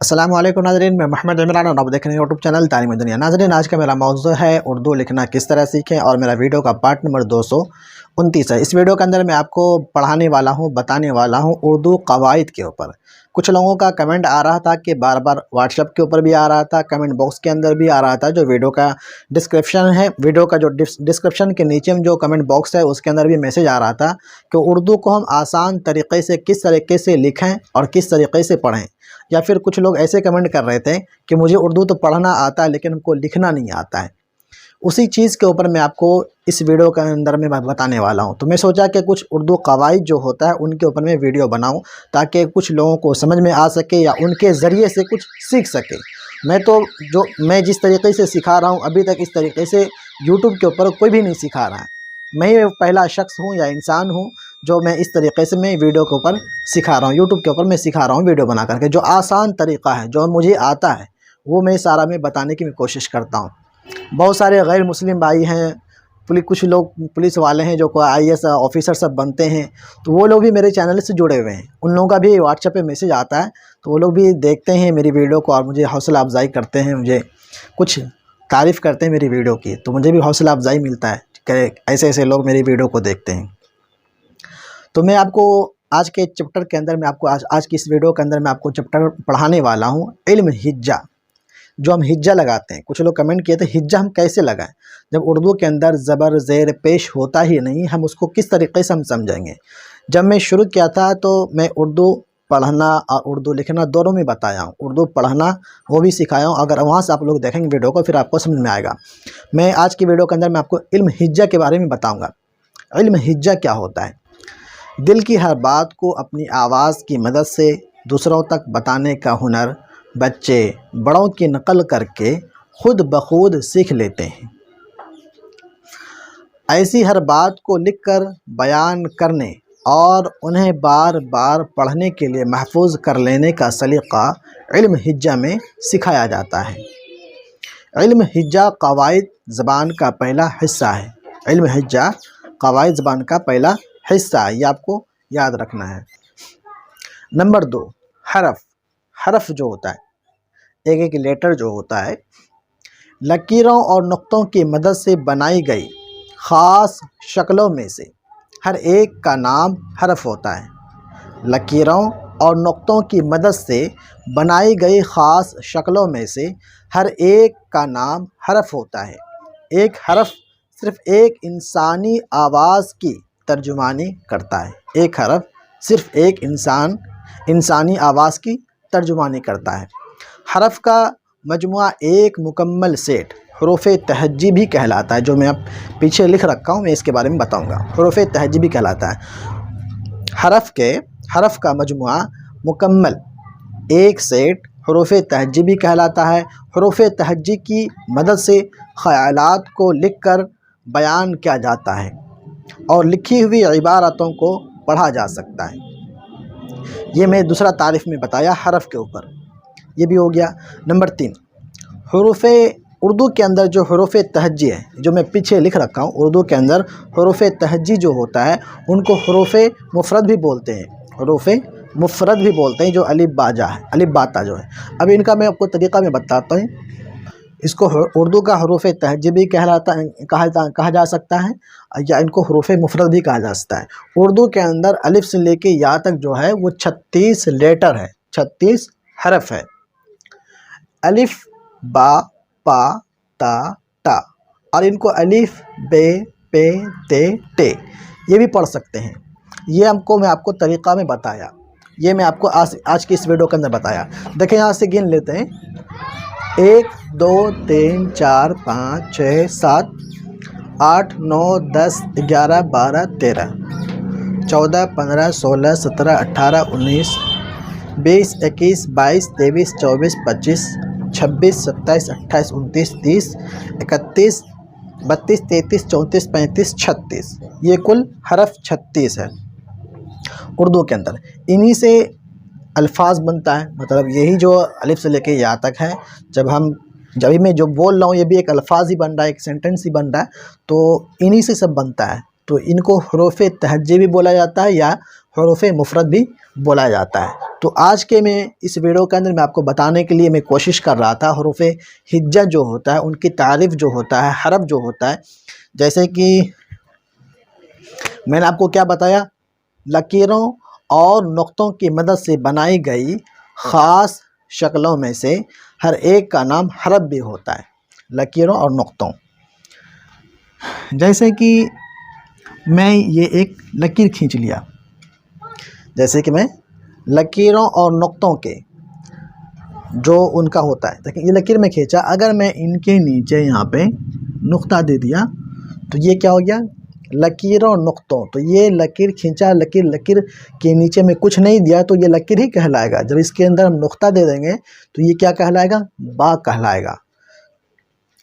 अस्सलाम वालेकुम नाज़रीन, मैं मोहम्मद इमरान और आप देख रहे हैं यूट्यूब चैनल तालीम दुनिया। नाज़रीन, आज का मेरा मौज़ू है उर्दू लिखना किस तरह सीखें और मेरा वीडियो का पार्ट नंबर 229 है। इस वीडियो के अंदर मैं आपको पढ़ाने वाला हूँ, बताने वाला हूँ उर्दू कवायद के ऊपर। कुछ लोगों का कमेंट आ रहा था कि बार बार व्हाट्सएप के ऊपर भी आ रहा था, कमेंट बॉक्स के अंदर भी आ रहा था। जो वीडियो का डिस्क्रिप्शन है, वीडियो का जो डिस्क्रिप्शन के नीचे में जो कमेंट बॉक्स है उसके अंदर भी मैसेज आ रहा था कि उर्दू को हम आसान तरीक़े से किस तरीके से लिखें और किस तरीके से पढ़ें। या फिर कुछ लोग ऐसे कमेंट कर रहे थे कि मुझे उर्दू तो पढ़ना आता है लेकिन हमको लिखना नहीं आता है। उसी चीज़ के ऊपर मैं आपको इस वीडियो के अंदर में बताने वाला हूं। तो मैं सोचा कि कुछ उर्दू कवायद जो होता है उनके ऊपर मैं वीडियो बनाऊं ताकि कुछ लोगों को समझ में आ सके या उनके ज़रिए से कुछ सीख सके। मैं जिस तरीके से सिखा रहा हूं अभी तक इस तरीके से यूट्यूब के ऊपर कोई भी नहीं सिखा रहा है। मैं ही पहला शख्स हूं या इंसान हूं जो मैं इस तरीके से मैं वीडियो के ऊपर सिखा रहा हूं, यूट्यूब के ऊपर मैं सिखा रहा हूं वीडियो बना करके। जो आसान तरीक़ा है, जो मुझे आता है, वो मैं सारा बताने की कोशिश करता हूं। बहुत सारे गैर मुस्लिम भाई हैं, कुछ लोग पुलिस वाले हैं जो IAS ऑफिसर सब बनते हैं, तो वो लोग भी मेरे चैनल से जुड़े हुए हैं। उन लोगों का भी व्हाट्सएप पे मैसेज आता है, तो वो लोग भी देखते हैं मेरी वीडियो को और मुझे हौसला अफजाई करते हैं, मुझे कुछ तारीफ़ करते हैं मेरी वीडियो की, तो मुझे भी हौसला अफजाई मिलता है कि ऐसे ऐसे लोग मेरी वीडियो को देखते हैं। तो मैं आपको आज के चैप्टर के अंदर मैं आपको आज की इस वीडियो के अंदर मैं आपको चैप्टर पढ़ाने वाला हूँ, इल्म हिज्जा। जो हम हिज्जा लगाते हैं, कुछ लोग कमेंट किए थे हिज्जा हम कैसे लगाएं, जब उर्दू के अंदर ज़बर ज़ेर पेश होता ही नहीं, हम उसको किस तरीके से हम समझेंगे। जब मैं शुरू किया था तो मैं उर्दू पढ़ना और उर्दू लिखना दोनों में बताया हूँ, उर्दू पढ़ना वो भी सिखाया हूँ। अगर वहाँ से आप लोग देखेंगे वीडियो को फिर आपको समझ में आएगा। मैं आज की वीडियो के अंदर मैं आपको इल्म हिज्जा के बारे में बताऊँगा। इल्म हिज्जा क्या होता है? दिल की हर बात को अपनी आवाज़ की मदद से दूसरों तक बताने का हुनर बच्चे बड़ों की नकल करके खुद ब खुद सीख लेते हैं। ऐसी हर बात को लिखकर बयान करने और उन्हें बार बार पढ़ने के लिए महफूज कर लेने का सलीक़ा इल्म हिज्जा में सिखाया जाता है। इल्म हिज्जा कवायद ज़बान का पहला हिस्सा है। इल्म हिज्जा कवायद ज़बान का पहला हिस्सा है, ये आपको याद रखना है। नंबर 2, हरफ। हरफ जो होता है, एक एक लेटर जो होता है, लकीरों और नुक्तों की मदद से बनाई गई ख़ास शक्लों में से हर एक का नाम हरफ होता है। लकीरों और नुक्तों की मदद से बनाई गई ख़ास शक्लों में से हर एक का नाम हरफ होता है। एक हरफ सिर्फ़ एक इंसानी आवाज़ की तर्जुमानी करता है। एक हरफ सिर्फ़ एक इंसानी आवाज़ की तर्जुमानी करता है। हरफ का मजमुआ एक मुकम्मल सेट हुरूफ़ तहज्जी भी कहलाता है। जो मैं अब पीछे लिख रखा हूँ मैं इसके बारे में बताऊँगा। हुरूफ़ तहज्जी भी कहलाता है। हरफ का मजमुआ मुकम्मल एक सेट हुरूफ़ तहज्जी भी कहलाता है। हुरूफ़ तहज्जी की मदद से ख़यालात को लिखकर बयान किया जाता है और लिखी हुई इबारतों को पढ़ा जा सकता है। ये मैं दूसरा तारीफ़ में बताया हरफ के ऊपर, ये भी हो गया। नंबर 3, हुरूफ़ उर्दू के अंदर जो हुरूफ़ तहज्जी है, जो मैं पीछे लिख रखा हूँ, उर्दू के अंदर हुरूफ़ तहज्जी जो होता है उनको हुरूफ़ मुफ़रद भी बोलते हैं। हुरूफ़ मुफ़रद भी बोलते हैं, जो अलिफ बाजा है, अलिफ बाता जो है। अब इनका मैं आपको तरीक़ा में बताता हूँ। इसको उर्दू का हुरूफ़ तहज्जी भी कहा जा सकता है या इनको हुरूफ़ मुफ़रद भी कहा जा सकता है। उर्दू के अंदर अलिफ से लेके या तक जो है वो 36 लेटर है, 36 हरफ है। अलिफ बा पा ता टा, और इनको अलिफ बे पे ते टे ये भी पढ़ सकते हैं। ये मैं आपको तरीक़ा में बताया, ये मैं आपको आज की इस वीडियो के अंदर बताया। देखें, यहाँ से गिन लेते हैं। 1 2 3 4 5 6 7 8 9 10 11 12 13 14 15 16 17 18 19 20 21 22 23 24 25 26 27 28 29 30 31 32 33 34 35 36, ये कुल हरफ 36 है उर्दू के अंदर। इन्हीं से अल्फाज बनता है, मतलब यही जो अलिफ से लेके या तक है, जब मैं जो बोल रहा हूँ ये भी एक अल्फाज ही बन रहा है, एक सेंटेंस ही बन रहा है, तो इन्हीं से सब बनता है। तो इनको हुरूफ़ तहज्जी भी बोला जाता है या حروف مفرد بھی بولا جاتا ہے۔ تو آج کے میں اس ویڈیو کے اندر میں آپ کو بتانے کے لیے میں کوشش کر رہا تھا حروف ہجہ جو ہوتا ہے ان کی تعریف جو ہوتا ہے، حرف جو ہوتا ہے، جیسے کہ میں نے آپ کو کیا بتایا، لکیروں اور نقطوں کی مدد سے بنائی گئی خاص شکلوں میں سے ہر ایک کا نام حرف بھی ہوتا ہے، لکیروں اور نقطوں۔ جیسے کہ میں یہ ایک لکیر کھینچ لیا، جیسے کہ میں لکیروں اور نقطوں کے جو ان کا ہوتا ہے، دیکھیں یہ لکیر میں کھینچا، اگر میں ان کے نیچے یہاں پہ نقطہ دے دیا تو یہ کیا ہو گیا، لکیروں نقطوں۔ تو یہ لکیر کھینچا، لکیر کے نیچے میں کچھ نہیں دیا تو یہ لکیر ہی کہلائے گا۔ جب اس کے اندر ہم نقطہ دے دیں گے تو یہ کیا کہلائے گا، با کہلائے گا۔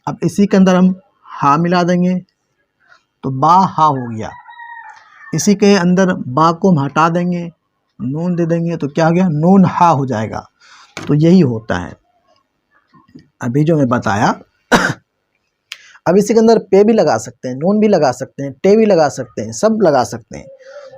اب اسی کے اندر ہم ہا ملا دیں گے تو با ہا ہو گیا، اسی کے اندر با کو ہم ہٹا دیں گے، نون دے دیں گے تو کیا ہو گیا، نون ہا ہو جائے گا۔ تو یہی ہوتا ہے ابھی جو میں بتایا۔ اب اسی کے اندر پے بھی لگا سکتے ہیں، نون بھی لگا سکتے ہیں، ٹے بھی لگا سکتے ہیں، سب لگا سکتے ہیں۔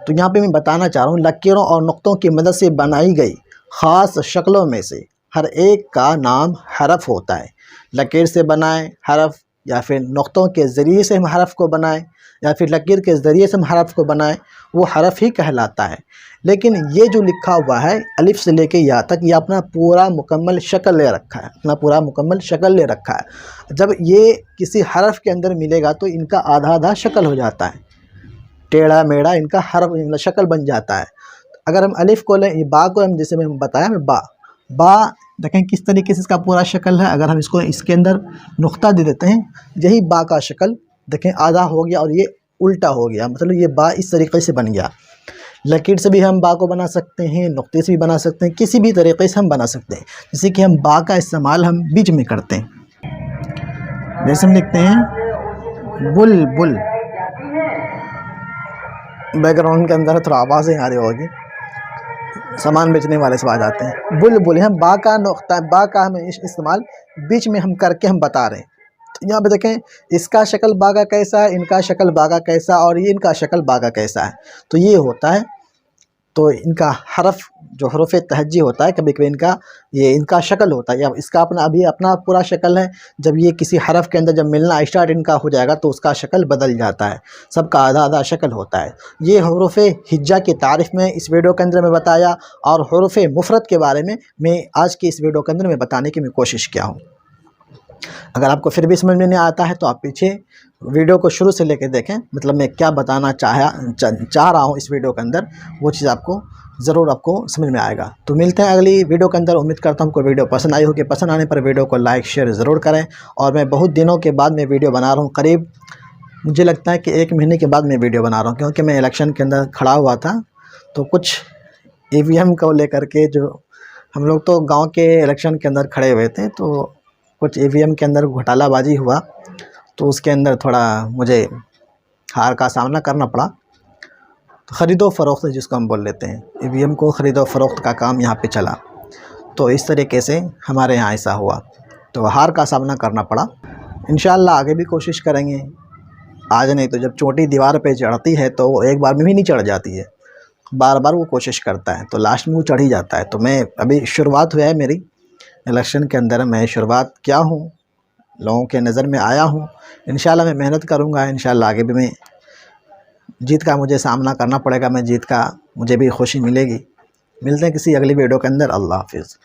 تو یہاں پہ میں بتانا چاہ رہا ہوں لکیروں اور نقطوں کی مدد سے بنائی گئی خاص شکلوں میں سے ہر ایک کا نام حرف ہوتا ہے۔ لکیر سے بنائیں حرف، یا پھر نقطوں کے ذریعے سے ہم حرف کو بنائیں، یا پھر لکیر کے ذریعے سے ہم حرف کو بنائیں، وہ حرف ہی کہلاتا ہے۔ لیکن یہ جو لکھا ہوا ہے الف سے لے کے یا تک، یہ اپنا پورا مکمل شکل لے رکھا ہے، اپنا پورا مکمل شکل لے رکھا ہے۔ جب یہ کسی حرف کے اندر ملے گا تو ان کا آدھا آدھا شکل ہو جاتا ہے، ٹیڑھا میڑھا ان کا حرف شکل بن جاتا ہے۔ اگر ہم الف کو لیں، با کو ہم جیسے میں بتایا، با دیکھیں کس طریقے سے اس کا پورا شکل ہے۔ اگر ہم اس کو اس کے اندر نقطہ دے دیتے ہیں، یہی با کا شکل دیکھیں آدھا ہو گیا اور یہ الٹا ہو گیا، مطلب یہ با اس طریقے سے بن گیا۔ لکیر سے بھی ہم با کو بنا سکتے ہیں، نقطے سے بھی بنا سکتے ہیں، کسی بھی طریقے سے ہم بنا سکتے ہیں۔ جیسے کہ ہم با کا استعمال ہم بیچ میں کرتے ہیں، جیسے ہم لکھتے ہیں بل بل، بیک گراؤنڈ کے اندر تھوڑا آوازیں آ رہی ہوگی، سامان بیچنے والے سب آ جاتے ہیں۔ بل بل ہم با کا نقطہ، با کا ہم استعمال بیچ میں ہم کر کے ہم بتا رہے ہیں۔ یہاں پہ دیکھیں اس کا شکل با کا کیسا ہے، ان کا شکل با کا کیسا، اور یہ ان کا شکل با کا کیسا ہے۔ تو یہ ہوتا ہے، تو ان کا حرف جو حروف تہجی ہوتا ہے، کبھی کبھی ان کا شکل ہوتا ہے، یا اس کا ابھی اپنا پورا شکل ہے۔ جب یہ کسی حرف کے اندر جب ملنا اسٹارٹ ان کا ہو جائے گا تو اس کا شکل بدل جاتا ہے، سب کا آدھا آدھا شکل ہوتا ہے۔ یہ حروف ہجہ کی تعریف میں اس ویڈیو کے اندر میں بتایا، اور حروف مفرد کے بارے میں آج کی اس ویڈیو کے اندر میں بتانے کی میں کوشش کیا ہوں۔ اگر آپ کو پھر بھی سمجھ میں نہیں آتا ہے تو آپ پیچھے ویڈیو کو شروع سے لے کے دیکھیں، مطلب میں کیا بتانا چاہ رہا ہوں اس ویڈیو کے اندر، وہ چیز آپ کو ضرور سمجھ میں آئے گا۔ تو ملتے ہیں اگلی ویڈیو کے اندر۔ امید کرتا ہوں کو ویڈیو پسند آئی ہوگی، پسند آنے پر ویڈیو کو لائک شیئر ضرور کریں۔ اور میں بہت دنوں کے بعد میں ویڈیو بنا رہا ہوں، قریب مجھے لگتا ہے کہ 1 مہینے کے بعد میں ویڈیو بنا رہا ہوں، کیونکہ میں الیکشن کے اندر کھڑا ہوا تھا، تو کچھ EVM کو لے کر کے، جو ہم لوگ تو گاؤں کے الیکشن کے اندر کھڑے ہوئے تھے، تو کچھ EVM کے اندر گھوٹالہ بازی ہوا، تو اس کے اندر تھوڑا مجھے ہار کا سامنا کرنا پڑا۔ تو خرید و فروخت جس کو ہم بول لیتے ہیں، EVM کو خرید و فروخت کا کام یہاں پہ چلا، تو اس طریقے سے ہمارے یہاں ایسا ہوا، تو ہار کا سامنا کرنا پڑا۔ انشاءاللہ آگے بھی کوشش کریں گے، آج نہیں تو جب چوٹی دیوار پہ چڑھتی ہے تو وہ ایک بار میں بھی نہیں چڑھ جاتی ہے، بار بار وہ کوشش کرتا ہے، تو لاسٹ میں وہ چڑھ ہی جاتا ہے۔ تو میں ابھی شروعات ہوا ہے میری الیکشن کے اندر، میں شروعات کیا ہوں، لوگوں کے نظر میں آیا ہوں۔ انشاءاللہ میں محنت کروں گا، انشاءاللہ آگے بھی میں جیت کا مجھے سامنا کرنا پڑے گا، میں جیت کا مجھے بھی خوشی ملے گی۔ ملتے ہیں کسی اگلی ویڈیو کے اندر، اللہ حافظ۔